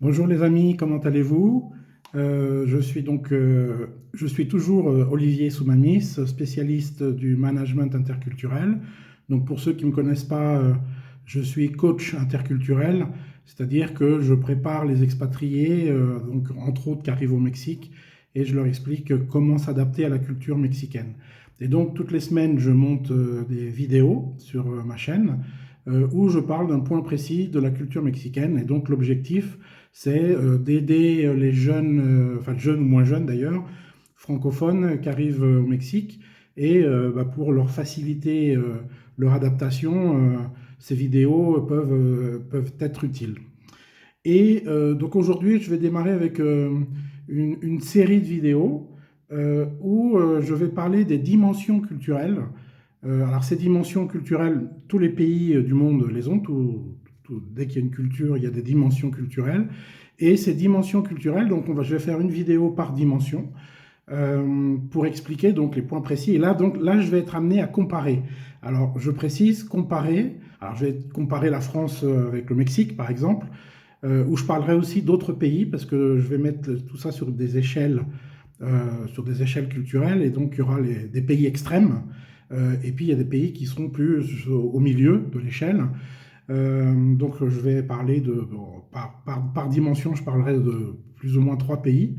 Bonjour les amis, comment allez-vous? Je suis toujours Olivier Soumamis, spécialiste du management interculturel. Donc pour ceux qui ne me connaissent pas, je suis coach interculturel, c'est-à-dire que je prépare les expatriés, donc entre autres qui arrivent au Mexique, et je leur explique comment s'adapter à la culture mexicaine. Et donc toutes les semaines, je monte des vidéos sur ma chaîne où je parle d'un point précis de la culture mexicaine. Et donc l'objectif, c'est d'aider les jeunes, enfin jeunes ou moins jeunes d'ailleurs, francophones qui arrivent au Mexique et pour leur faciliter leur adaptation, ces vidéos peuvent être utiles. Et donc aujourd'hui, je vais démarrer avec une série de vidéos où je vais parler des dimensions culturelles. Alors ces dimensions culturelles, tous les pays du monde les ont. Dès qu'il y a une culture, il y a des dimensions culturelles. Et ces dimensions culturelles, donc je vais faire une vidéo par dimension pour expliquer donc les points précis. Et là, je vais être amené à comparer. Alors, je précise, comparer. Alors, je vais comparer la France avec le Mexique, par exemple, où je parlerai aussi d'autres pays, parce que je vais mettre tout ça sur des échelles culturelles, et donc il y aura des pays extrêmes, et puis il y a des pays qui seront plus au milieu de l'échelle. Donc je vais parler par dimension, je parlerai de plus ou moins trois pays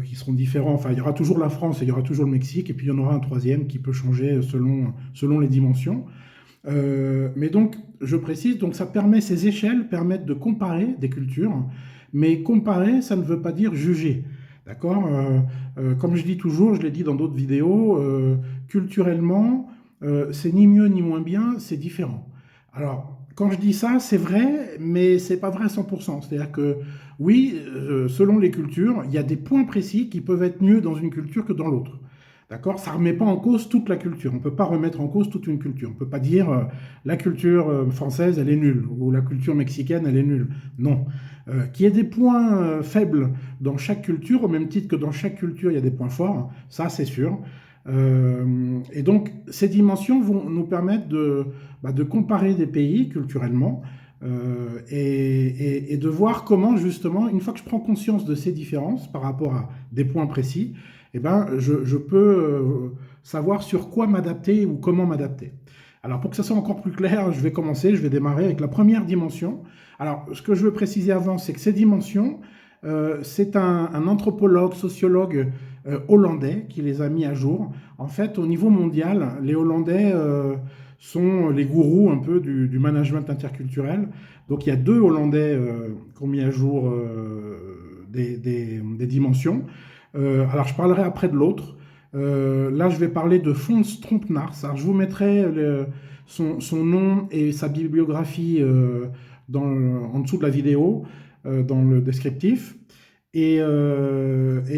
qui seront différents. Enfin, il y aura toujours la France et il y aura toujours le Mexique, et puis il y en aura un troisième qui peut changer selon les dimensions. Mais donc, je précise, donc ça permet, ces échelles permettent de comparer des cultures, mais comparer, ça ne veut pas dire juger. D'accord Comme je dis toujours, je l'ai dit dans d'autres vidéos, culturellement, c'est ni mieux ni moins bien, c'est différent. Alors, quand je dis ça, c'est vrai, mais c'est pas vrai à 100%. C'est-à-dire que, oui, selon les cultures, il y a des points précis qui peuvent être mieux dans une culture que dans l'autre. D'accord? Ça ne remet pas en cause toute la culture. On ne peut pas remettre en cause toute une culture. On ne peut pas dire la culture française, elle est nulle, ou la culture mexicaine, elle est nulle. Non. Qu'il y ait des points faibles dans chaque culture, au même titre que dans chaque culture, il y a des points forts, ça c'est sûr. Et donc, ces dimensions vont nous permettre de comparer des pays culturellement et de voir comment, justement, une fois que je prends conscience de ces différences par rapport à des points précis, eh ben, je peux savoir sur quoi m'adapter ou comment m'adapter. Alors, pour que ça soit encore plus clair, je vais démarrer avec la première dimension. Alors, ce que je veux préciser avant, c'est que ces dimensions, c'est un anthropologue, sociologue hollandais qui les a mis à jour. En fait, au niveau mondial, les Hollandais sont les gourous un peu du management interculturel. Donc, il y a deux Hollandais qui ont mis à jour des dimensions. Alors, je parlerai après de l'autre. Là, je vais parler de Fons Trompenaars. Alors, je vous mettrai son nom et sa bibliographie en dessous de la vidéo, dans le descriptif. Et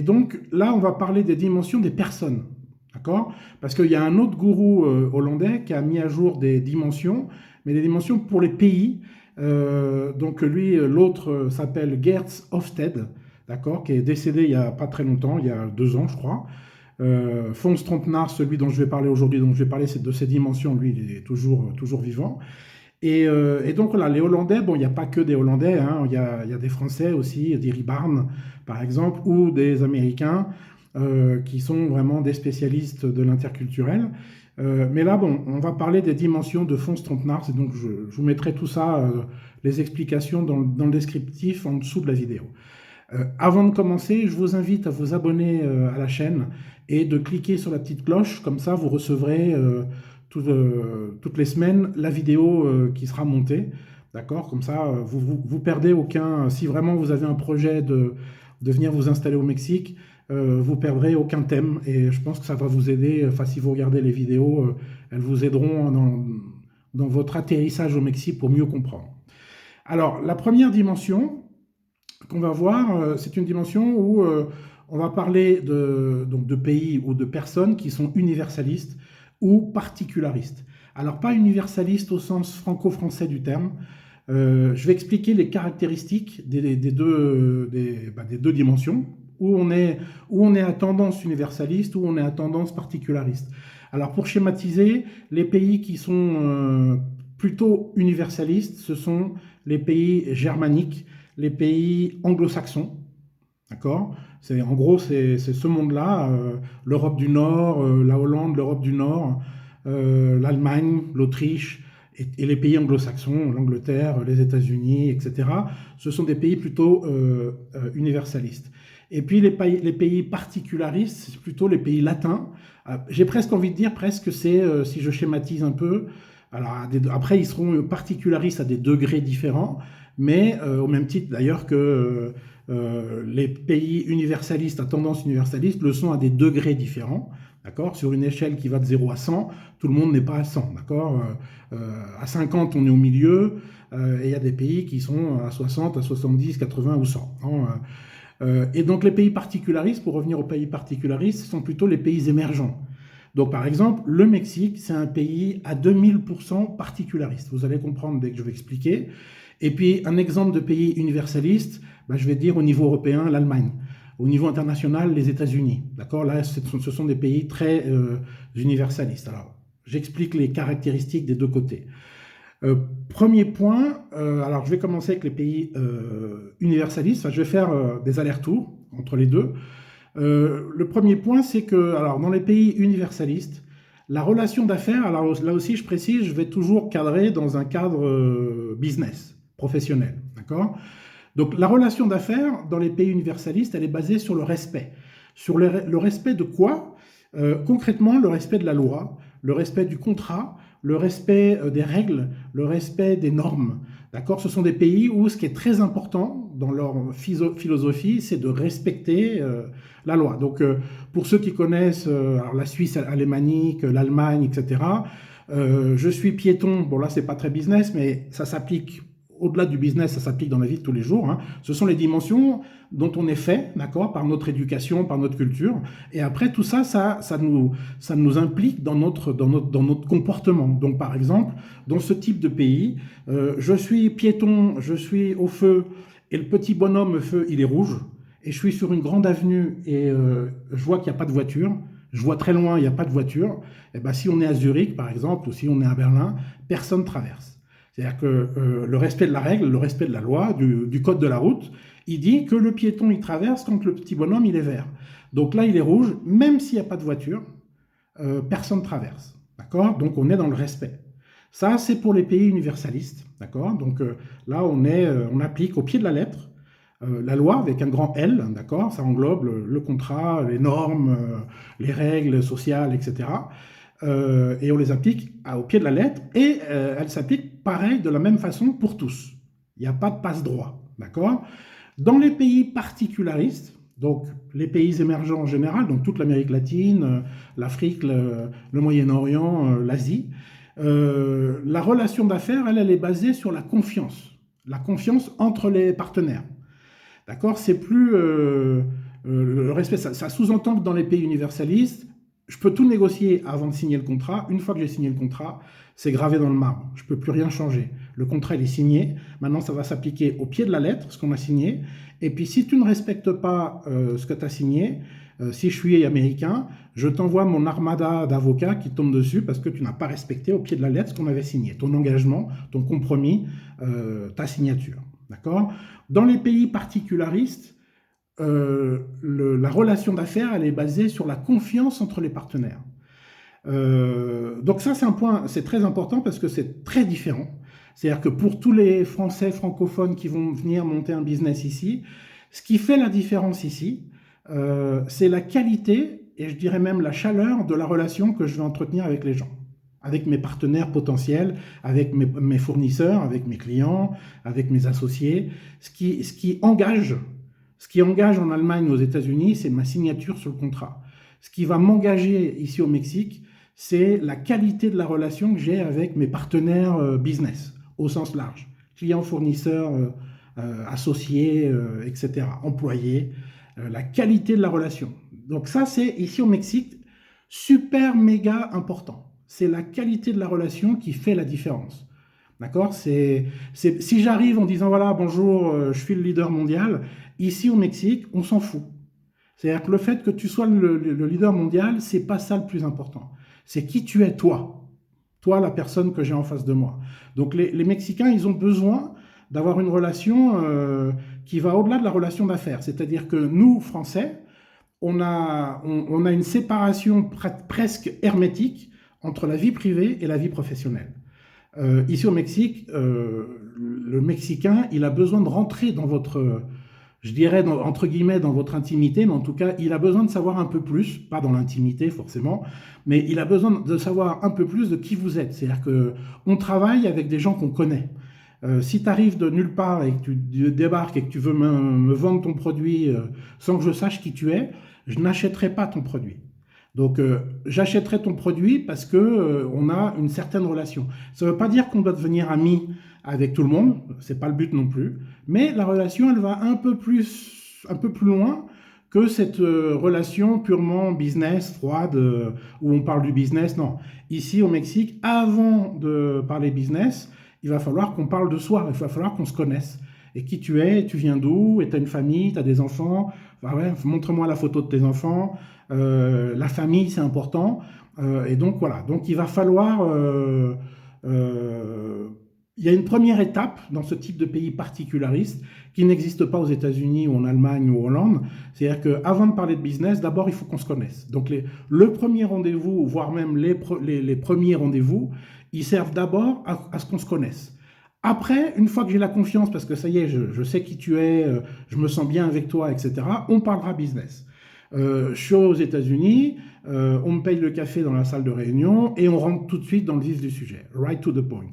donc, là, on va parler des dimensions des personnes. D'accord? Parce qu'il y a un autre gourou hollandais qui a mis à jour des dimensions, mais des dimensions pour les pays. Donc, lui, l'autre s'appelle Geerts Hofstede, d'accord, qui est décédé il n'y a pas très longtemps, il y a 2 ans, je crois. Fons Trompenaars, celui dont je vais parler aujourd'hui, dont je vais parler de ces dimensions, lui, il est toujours vivant. Et donc voilà, les Hollandais, bon, il n'y a pas que des Hollandais, hein, il y a des Français aussi, des Barnes, par exemple, ou des Américains qui sont vraiment des spécialistes de l'interculturel. Mais là, bon, on va parler des dimensions de Fons Trompenaars, et donc je vous mettrai tout ça, les explications dans le descriptif en dessous de la vidéo. Avant de commencer, je vous invite à vous abonner à la chaîne et de cliquer sur la petite cloche, comme ça vous recevrez toutes les semaines la vidéo qui sera montée. D'accord? Comme ça, vous perdez aucun. Si vraiment vous avez un projet de venir vous installer au Mexique, vous perdrez aucun thème. Et je pense que ça va vous aider. Enfin, si vous regardez les vidéos, elles vous aideront dans votre atterrissage au Mexique pour mieux comprendre. Alors, la première dimension qu'on va voir, c'est une dimension où on va parler donc de pays ou de personnes qui sont universalistes ou particularistes. Alors pas universaliste au sens franco-français du terme. Je vais expliquer les caractéristiques des deux dimensions, où on est à tendance universaliste, où on est à tendance particulariste. Alors pour schématiser, les pays qui sont plutôt universalistes, ce sont les pays germaniques, les pays anglo-saxons, d'accord? En gros, c'est ce monde-là, l'Europe du Nord, la Hollande, l'Europe du Nord, l'Allemagne, l'Autriche et les pays anglo-saxons, l'Angleterre, les États-Unis, etc. Ce sont des pays plutôt universalistes. Et puis les pays particularistes, c'est plutôt les pays latins. J'ai presque envie de dire, presque c'est, si je schématise un peu, alors après ils seront particularistes à des degrés différents, mais au même titre d'ailleurs que les pays universalistes à tendance universaliste le sont à des degrés différents. D'accord? Sur une échelle qui va de 0 à 100, tout le monde n'est pas à 100. D'accord? À 50, on est au milieu, et il y a des pays qui sont à 60, à 70, 80 ou 100. Hein, et donc les pays particularistes, pour revenir aux pays particularistes, ce sont plutôt les pays émergents. Donc par exemple, le Mexique, c'est un pays à 2000% particulariste. Vous allez comprendre dès que je vais expliquer. Et puis un exemple de pays universaliste, ben, je vais dire au niveau européen, l'Allemagne. Au niveau international, les États-Unis. D'accord? Là, ce sont des pays très universalistes. Alors, j'explique les caractéristiques des deux côtés. Premier point, alors je vais commencer avec les pays universalistes. Enfin, je vais faire des allers-retours entre les deux. Le premier point, c'est que alors, dans les pays universalistes, la relation d'affaires, alors là aussi je précise, je vais toujours cadrer dans un cadre business, professionnel. D'accord? Donc la relation d'affaires dans les pays universalistes, elle est basée sur le respect. Sur le respect de quoi? Concrètement, le respect de la loi, le respect du contrat, le respect des règles, le respect des normes. D'accord? Ce sont des pays où ce qui est très important dans leur philosophie, c'est de respecter la loi. Donc pour ceux qui connaissent alors la Suisse alémanique, l'Allemagne, etc., je suis piéton, bon là c'est pas très business, mais ça s'applique au-delà du business, ça s'applique dans la vie de tous les jours. Hein. Ce sont les dimensions dont on est fait, d'accord, par notre éducation, par notre culture. Et après, tout ça, ça nous implique dans notre comportement. Donc, par exemple, dans ce type de pays, je suis piéton, je suis au feu, et le petit bonhomme feu, il est rouge, et je suis sur une grande avenue, et je vois qu'il n'y a pas de voiture, je vois très loin, il n'y a pas de voiture, et ben, si on est à Zurich, par exemple, ou si on est à Berlin, personne ne traverse. C'est-à-dire que le respect de la règle, le respect de la loi, du code de la route, il dit que le piéton, il traverse quand le petit bonhomme, il est vert. Donc là, il est rouge, même s'il n'y a pas de voiture, personne ne traverse. D'accord? Donc on est dans le respect. Ça, c'est pour les pays universalistes. D'accord? Donc là, on applique au pied de la lettre la loi avec un grand L. D'accord? Ça englobe le contrat, les normes, les règles sociales, etc. Et on les applique au pied de la lettre, et elles s'appliquent pareil, de la même façon pour tous. Il n'y a pas de passe-droit, d'accord? Dans les pays particularistes, donc les pays émergents en général, donc toute l'Amérique latine, l'Afrique, le Moyen-Orient, l'Asie, la relation d'affaires, elle est basée sur la confiance entre les partenaires. D'accord? C'est plus le respect, ça sous-entend que dans les pays universalistes, je peux tout négocier avant de signer le contrat. Une fois que j'ai signé le contrat, c'est gravé dans le marbre. Je ne peux plus rien changer. Le contrat, il est signé. Maintenant, ça va s'appliquer au pied de la lettre, ce qu'on a signé. Et puis, si tu ne respectes pas ce que tu as signé, si je suis américain, je t'envoie mon armada d'avocats qui tombe dessus parce que tu n'as pas respecté au pied de la lettre ce qu'on avait signé. Ton engagement, ton compromis, ta signature. D'accord? Dans les pays particularistes, la relation d'affaires, elle est basée sur la confiance entre les partenaires. Donc ça, c'est un point, c'est très important parce que c'est très différent. C'est-à-dire que pour tous les Français francophones qui vont venir monter un business ici, ce qui fait la différence ici, c'est la qualité, et je dirais même la chaleur de la relation que je vais entretenir avec les gens, avec mes partenaires potentiels, avec mes fournisseurs, avec mes clients, avec mes associés. Ce qui engage en Allemagne ou aux États-Unis, c'est ma signature sur le contrat. Ce qui va m'engager ici au Mexique, c'est la qualité de la relation que j'ai avec mes partenaires business, au sens large. Clients, fournisseurs, associés, etc., employés, la qualité de la relation. Donc ça, c'est ici au Mexique, super méga important. C'est la qualité de la relation qui fait la différence. D'accord? Si j'arrive en disant, voilà, bonjour, je suis le leader mondial, ici au Mexique, on s'en fout. C'est-à-dire que le fait que tu sois le leader mondial, c'est pas ça le plus important. C'est qui tu es, toi. Toi, la personne que j'ai en face de moi. Donc les Mexicains, ils ont besoin d'avoir une relation qui va au-delà de la relation d'affaires. C'est-à-dire que nous, Français, on a une séparation presque hermétique entre la vie privée et la vie professionnelle. Ici au Mexique, le Mexicain, il a besoin de rentrer dans votre, je dirais, entre guillemets, dans votre intimité, mais en tout cas, il a besoin de savoir un peu plus, pas dans l'intimité forcément, mais il a besoin de savoir un peu plus de qui vous êtes. C'est-à-dire qu'on travaille avec des gens qu'on connaît. Si tu arrives de nulle part et que tu débarques et que tu veux me vendre ton produit sans que je sache qui tu es, je n'achèterai pas ton produit. Donc, j'achèterai ton produit parce que on a une certaine relation. Ça ne veut pas dire qu'on doit devenir amis avec tout le monde, c'est pas le but non plus, mais la relation, elle va un peu plus loin que cette relation purement business, froide, où on parle du business. Non, ici au Mexique, avant de parler business, il va falloir qu'on parle de soi, il va falloir qu'on se connaisse. Et qui tu es, tu viens d'où, et tu as une famille, tu as des enfants, bah ouais, montre-moi la photo de tes enfants, la famille c'est important, et donc voilà, donc il va falloir, il y a une première étape dans ce type de pays particulariste qui n'existe pas aux États-Unis ou en Allemagne ou en Hollande, c'est-à-dire qu'avant de parler de business, d'abord il faut qu'on se connaisse. Donc le premier rendez-vous, voire même les premiers rendez-vous, ils servent d'abord à ce qu'on se connaisse. Après, une fois que j'ai la confiance, parce que ça y est, je sais qui tu es, je me sens bien avec toi, etc., on parlera business. Je suis aux États-Unis, on me paye le café dans la salle de réunion et on rentre tout de suite dans le vif du sujet, right to the point.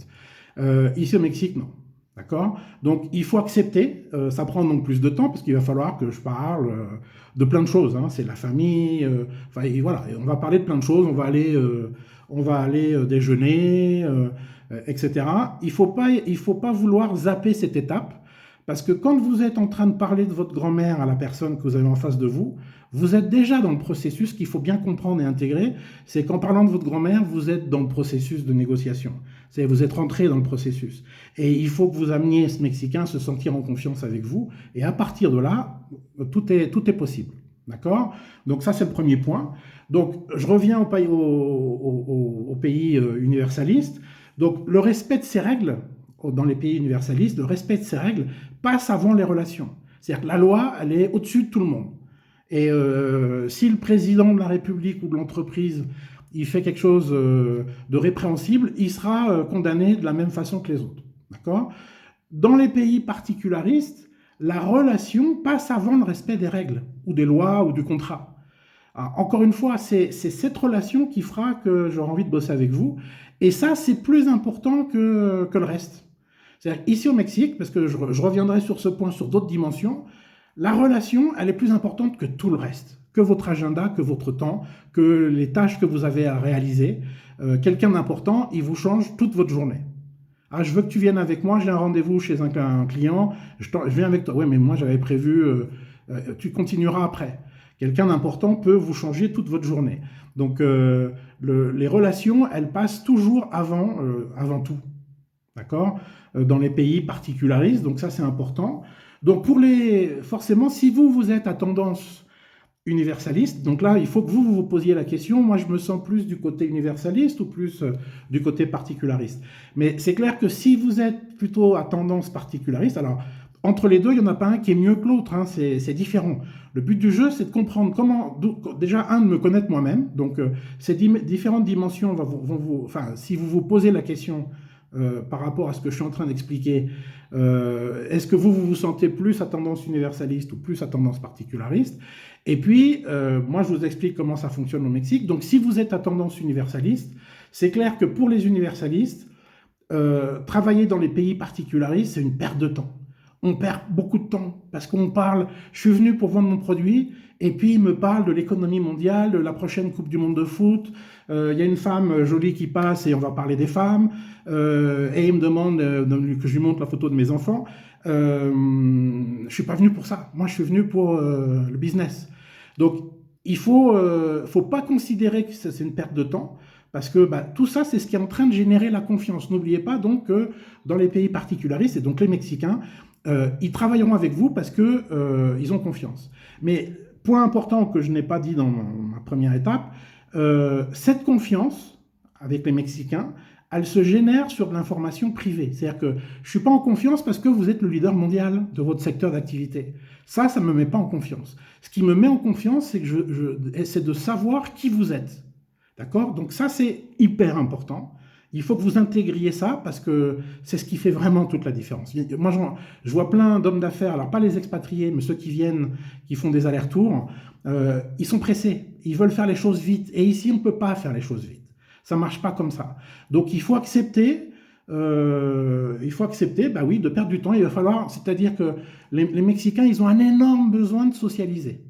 Ici au Mexique, non. D'accord? Donc il faut accepter, ça prend donc plus de temps parce qu'il va falloir que je parle de plein de choses. Hein. C'est la famille, enfin et voilà, et on va parler de plein de choses, on va aller déjeuner, etc. Il faut pas vouloir zapper cette étape parce que quand vous êtes en train de parler de votre grand-mère à la personne que vous avez en face de vous, vous êtes déjà dans le processus qu'il faut bien comprendre et intégrer, c'est qu'en parlant de votre grand-mère, vous êtes dans le processus de négociation. C'est-à-dire vous êtes rentré dans le processus. Et il faut que vous ameniez ce Mexicain à se sentir en confiance avec vous. Et à partir de là, tout est possible. D'accord? Donc ça, c'est le premier point. Donc je reviens au pays universaliste. Donc le respect de ces règles, dans les pays universalistes, le respect de ces règles passe avant les relations. C'est-à-dire que la loi, elle est au-dessus de tout le monde. Et si le président de la République ou de l'entreprise, il fait quelque chose de répréhensible, il sera condamné de la même façon que les autres. D'accord? Dans les pays particularistes, la relation passe avant le respect des règles, ou des lois, ou du contrat. Alors, encore une fois, c'est cette relation qui fera que j'aurai envie de bosser avec vous. Et ça, c'est plus important que le reste. C'est-à-dire ici au Mexique, parce que je reviendrai sur ce point sur d'autres dimensions, la relation, elle est plus importante que tout le reste, que votre agenda, que votre temps, que les tâches que vous avez à réaliser. Quelqu'un d'important, il vous change toute votre journée. Ah, je veux que tu viennes avec moi, j'ai un rendez-vous chez un client, je viens avec toi. Oui, mais moi j'avais prévu, tu continueras après. Quelqu'un d'important peut vous changer toute votre journée. Donc les relations, elles passent toujours avant tout. D'accord? Dans les pays particularistes, donc ça c'est important. Donc forcément, si vous êtes à tendance universaliste, donc là il faut que vous posiez la question, moi je me sens plus du côté universaliste ou plus du côté particulariste. Mais c'est clair que si vous êtes plutôt à tendance particulariste, alors entre les deux, il n'y en a pas un qui est mieux que l'autre, hein, c'est différent. Le but du jeu, c'est de comprendre comment, déjà, de me connaître moi-même. Donc, ces différentes dimensions enfin, si vous vous posez la question par rapport à ce que je suis en train d'expliquer, est-ce que vous sentez plus à tendance universaliste ou plus à tendance particulariste? Et puis, moi, je vous explique comment ça fonctionne au Mexique. Donc, si vous êtes à tendance universaliste, c'est clair que pour les universalistes, travailler dans les pays particularistes, c'est une perte de temps. On perd beaucoup de temps parce qu'on parle, je suis venu pour vendre mon produit et puis il me parle de l'économie mondiale, de la prochaine Coupe du Monde de foot, il y a une femme jolie qui passe et on va parler des femmes, et il me demande que je lui montre la photo de mes enfants. Je suis pas venu pour ça, moi je suis venu pour le business. Donc il faut pas considérer que c'est une perte de temps. Parce que tout ça, c'est ce qui est en train de générer la confiance. N'oubliez pas donc que dans les pays particularistes, et donc les Mexicains, ils travailleront avec vous parce qu'ils ont confiance. Mais point important que je n'ai pas dit dans ma première étape, cette confiance avec les Mexicains, elle se génère sur de l'information privée. C'est-à-dire que je ne suis pas en confiance parce que vous êtes le leader mondial de votre secteur d'activité. Ça ne me met pas en confiance. Ce qui me met en confiance, c'est que c'est de savoir qui vous êtes. D'accord? Donc ça, c'est hyper important. Il faut que vous intégriez ça parce que c'est ce qui fait vraiment toute la différence. Moi, je vois plein d'hommes d'affaires, alors pas les expatriés, mais ceux qui viennent, qui font des allers-retours, ils sont pressés, ils veulent faire les choses vite. Et ici, on ne peut pas faire les choses vite. Ça ne marche pas comme ça. Donc, bah oui, de perdre du temps. Il va falloir, c'est-à-dire que les Mexicains, ils ont un énorme besoin de socialiser.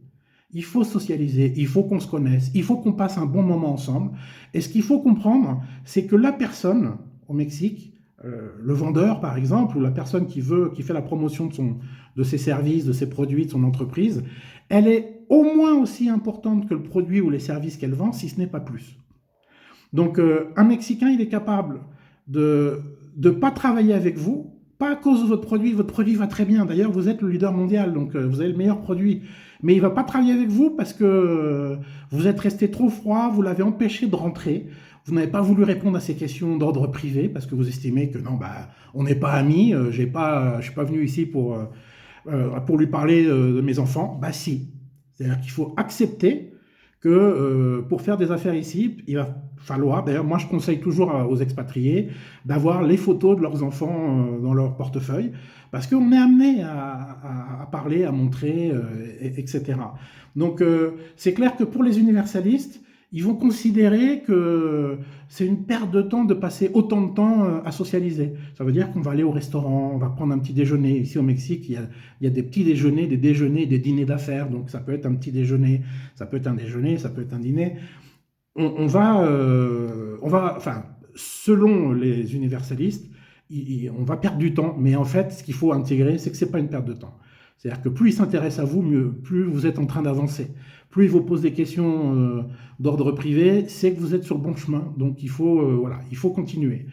Il faut socialiser, il faut qu'on se connaisse, il faut qu'on passe un bon moment ensemble. Et ce qu'il faut comprendre, c'est que la personne au Mexique, le vendeur par exemple, ou la personne qui fait la promotion de ses services, de ses produits, de son entreprise, elle est au moins aussi importante que le produit ou les services qu'elle vend, si ce n'est pas plus. Donc un Mexicain, il est capable de ne pas travailler avec vous, pas à cause de votre produit va très bien. D'ailleurs, vous êtes le leader mondial, donc vous avez le meilleur produit. Mais il ne va pas travailler avec vous parce que vous êtes resté trop froid, vous l'avez empêché de rentrer, vous n'avez pas voulu répondre à ses questions d'ordre privé parce que vous estimez que non, bah, on n'est pas amis, je ne suis pas venu ici pour lui parler de mes enfants. Bah si, c'est-à-dire qu'il faut accepter que pour faire des affaires ici, il va falloir, d'ailleurs moi je conseille toujours aux expatriés d'avoir les photos de leurs enfants dans leur portefeuille, parce qu'on est amené à parler, à montrer, etc. Donc c'est clair que pour les universalistes, ils vont considérer que c'est une perte de temps de passer autant de temps à socialiser. Ça veut dire qu'on va aller au restaurant, on va prendre un petit déjeuner. Ici au Mexique, il y a des petits déjeuners, des dîners d'affaires. Donc ça peut être un petit déjeuner, ça peut être un déjeuner, ça peut être un dîner. On va, enfin, selon les universalistes, on va perdre du temps. Mais en fait, ce qu'il faut intégrer, c'est que ce n'est pas une perte de temps. C'est-à-dire que plus il s'intéresse à vous, mieux, plus vous êtes en train d'avancer. Plus il vous pose des questions d'ordre privé, c'est que vous êtes sur le bon chemin. Donc voilà, il faut continuer.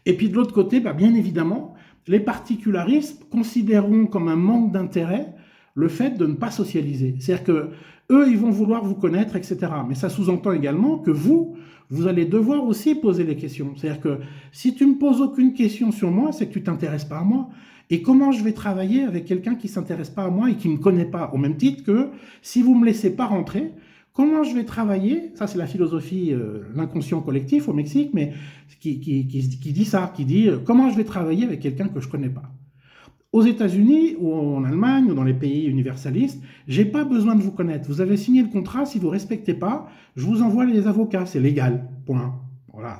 Et puis de l'autre côté, bah, bien évidemment, les particularistes considéreront comme un manque d'intérêt le fait de ne pas socialiser. C'est-à-dire que eux, ils vont vouloir vous connaître, etc. Mais ça sous-entend également que vous allez devoir aussi poser les questions. C'est-à-dire que si tu ne me poses aucune question sur moi, c'est que tu ne t'intéresses pas à moi. Et comment je vais travailler avec quelqu'un qui ne s'intéresse pas à moi et qui ne me connaît pas? Au même titre que si vous ne me laissez pas rentrer, comment je vais travailler? Ça, c'est la philosophie, l'inconscient collectif au Mexique, mais qui dit ça, qui dit comment je vais travailler avec quelqu'un que je ne connais pas? Aux États-Unis ou en Allemagne ou dans les pays universalistes, j'ai pas besoin de vous connaître. Vous avez signé le contrat, si vous respectez pas, je vous envoie les avocats, c'est légal. Point. Voilà,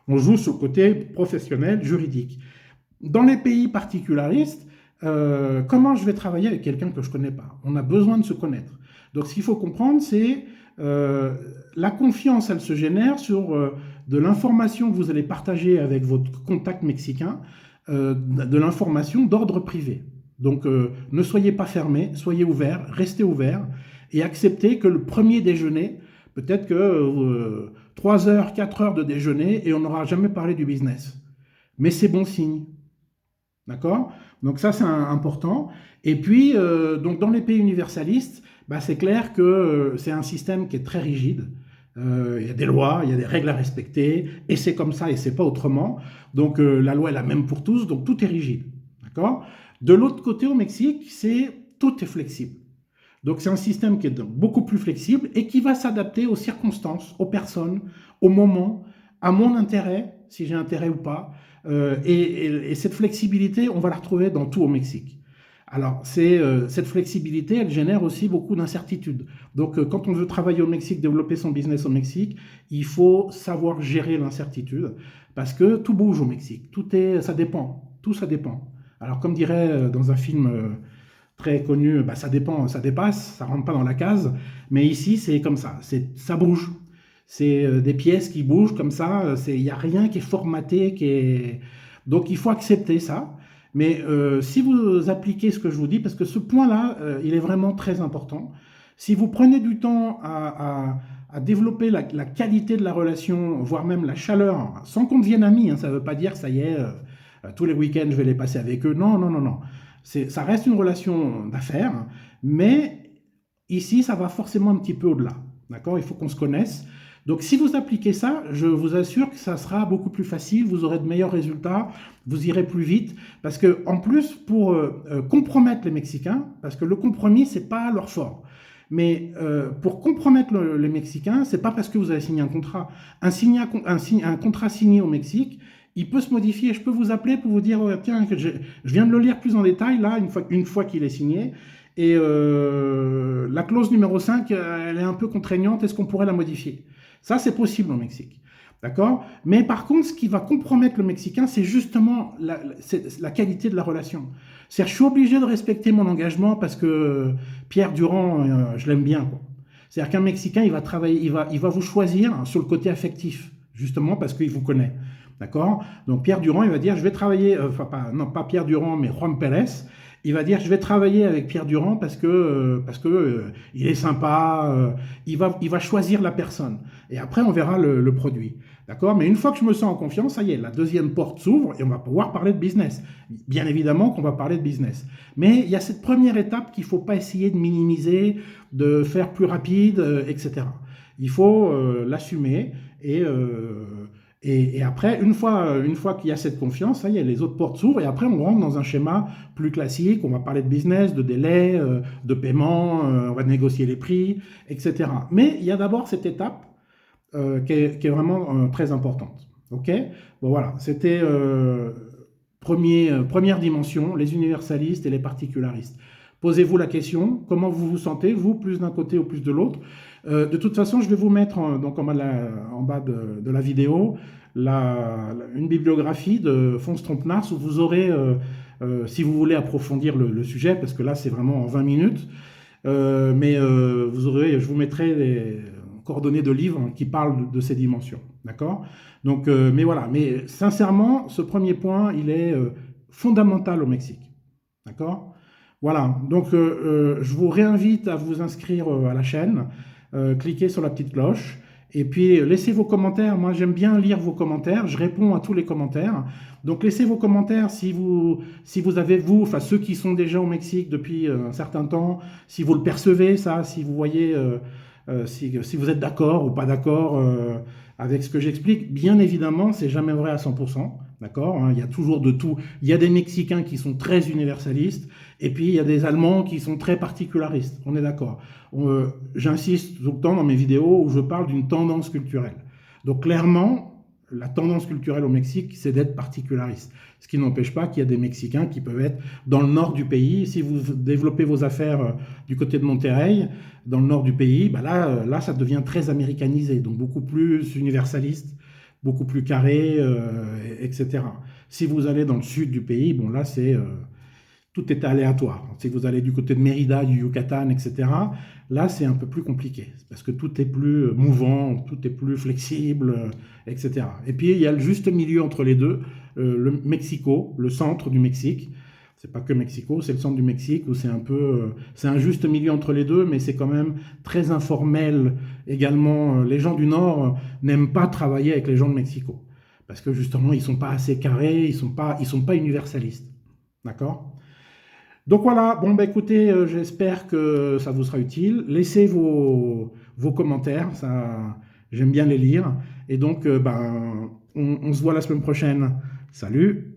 on joue sur le côté professionnel, juridique. Dans les pays particularistes, comment je vais travailler avec quelqu'un que je connais pas? On a besoin de se connaître. Donc ce qu'il faut comprendre, c'est la confiance, elle se génère sur de l'information que vous allez partager avec votre contact mexicain, de l'information d'ordre privé. Donc ne soyez pas fermés, soyez ouverts, restez ouverts et acceptez que le premier déjeuner, peut-être que 3 heures, 4 heures de déjeuner et on n'aura jamais parlé du business. Mais c'est bon signe. D'accord? Donc ça c'est important. Et puis donc dans les pays universalistes, bah, c'est clair que c'est un système qui est très rigide. Il y a des lois, il y a des règles à respecter, et c'est comme ça, et c'est pas autrement. Donc la loi est la même pour tous, donc tout est rigide. D'accord? De l'autre côté, au Mexique, tout est flexible. Donc c'est un système qui est beaucoup plus flexible et qui va s'adapter aux circonstances, aux personnes, au moment, à mon intérêt, si j'ai intérêt ou pas. Et cette flexibilité, on va la retrouver dans tout au Mexique. Alors, cette flexibilité, elle génère aussi beaucoup d'incertitudes. Donc, quand on veut travailler au Mexique, développer son business au Mexique, il faut savoir gérer l'incertitude parce que tout bouge au Mexique. Ça dépend. Tout ça dépend. Alors, comme dirait dans un film très connu, bah, ça dépend, ça dépasse, ça rentre pas dans la case. Mais ici, c'est comme ça. Ça bouge. C'est des pièces qui bougent comme ça. Il n'y a rien qui est formaté. Donc, il faut accepter ça. Mais si vous appliquez ce que je vous dis, parce que ce point-là, il est vraiment très important, si vous prenez du temps à développer la qualité de la relation, voire même la chaleur, sans qu'on devienne amis, hein, ça ne veut pas dire, ça y est, tous les week-ends, je vais les passer avec eux. Non, non, non, non. Ça reste une relation d'affaires, mais ici, ça va forcément un petit peu au-delà. D'accord? Il faut qu'on se connaisse. Donc si vous appliquez ça, je vous assure que ça sera beaucoup plus facile, vous aurez de meilleurs résultats, vous irez plus vite, parce que en plus, pour compromettre les Mexicains, parce que le compromis, c'est pas leur fort. Mais pour compromettre les Mexicains, c'est pas parce que vous avez signé un contrat. Un contrat signé au Mexique, il peut se modifier. Je peux vous appeler pour vous dire, tiens, je viens de le lire plus en détail, là, une fois qu'il est signé. Et la clause numéro 5, elle est un peu contraignante. Est-ce qu'on pourrait la modifier? Ça, c'est possible au Mexique. D'accord? Mais par contre, ce qui va compromettre le Mexicain, c'est justement la qualité de la relation. C'est-à-dire, je suis obligé de respecter mon engagement parce que Pierre Durand, je l'aime bien, quoi. C'est-à-dire qu'un Mexicain, il va travailler, il va vous choisir sur le côté affectif, justement parce qu'il vous connaît. D'accord? Donc Pierre Durand, il va dire, je vais travailler, enfin pas Pierre Durand, mais Juan Pérez. Il va dire, je vais travailler avec Pierre Durand parce que il est sympa. Il va choisir la personne. Et après, on verra le produit. D'accord? Mais une fois que je me sens en confiance, ça y est, la deuxième porte s'ouvre et on va pouvoir parler de business. Bien évidemment qu'on va parler de business. Mais il y a cette première étape qu'il ne faut pas essayer de minimiser, de faire plus rapide, etc. Il faut l'assumer et après, une fois qu'il y a cette confiance, ça y est, les autres portes s'ouvrent et après on rentre dans un schéma plus classique. On va parler de business, de délai, de paiement, on va négocier les prix, etc. Mais il y a d'abord cette étape qui est vraiment très importante. Ok? Bon voilà, c'était première dimension, les universalistes et les particularistes. Posez-vous la question, comment vous vous sentez, vous, plus d'un côté ou plus de l'autre. De toute façon, je vais vous mettre donc en bas de la vidéo une bibliographie de Fons Trompenars où vous aurez, si vous voulez approfondir le sujet, parce que là c'est vraiment en 20 minutes, je vous mettrai les coordonnées de livres qui parlent de ces dimensions. D'accord? Donc, mais voilà, mais sincèrement, ce premier point, il est fondamental au Mexique. D'accord? Voilà, donc je vous réinvite à vous inscrire à la chaîne, cliquez sur la petite cloche, et puis laissez vos commentaires. Moi, j'aime bien lire vos commentaires, je réponds à tous les commentaires. Donc laissez vos commentaires si vous avez, enfin ceux qui sont déjà au Mexique depuis un certain temps, si vous le percevez, ça, si vous voyez, si vous êtes d'accord ou pas d'accord avec ce que j'explique. Bien évidemment, c'est jamais vrai à 100%. D'accord, hein, il y a toujours de tout. Il y a des Mexicains qui sont très universalistes, et puis il y a des Allemands qui sont très particularistes. On est d'accord. J'insiste tout le temps dans mes vidéos où je parle d'une tendance culturelle. Donc clairement, la tendance culturelle au Mexique, c'est d'être particulariste. Ce qui n'empêche pas qu'il y a des Mexicains qui peuvent être dans le nord du pays. Si vous développez vos affaires du côté de Monterrey, dans le nord du pays, bah là, ça devient très américanisé, donc beaucoup plus universaliste, beaucoup plus carré, etc. Si vous allez dans le sud du pays, bon là tout est aléatoire. Si vous allez du côté de Mérida, du Yucatan, etc., là c'est un peu plus compliqué, parce que tout est plus mouvant, tout est plus flexible, etc. Et puis il y a le juste milieu entre les deux, le Mexico, le centre du Mexique. C'est pas que Mexico, c'est le centre du Mexique où c'est un juste milieu entre les deux, mais c'est quand même très informel également. Les gens du Nord n'aiment pas travailler avec les gens de Mexico parce que justement ils sont pas assez carrés, ils sont pas universalistes, d'accord? Donc voilà. Bon bah écoutez, j'espère que ça vous sera utile. Laissez vos commentaires, ça j'aime bien les lire. Et donc on se voit la semaine prochaine. Salut.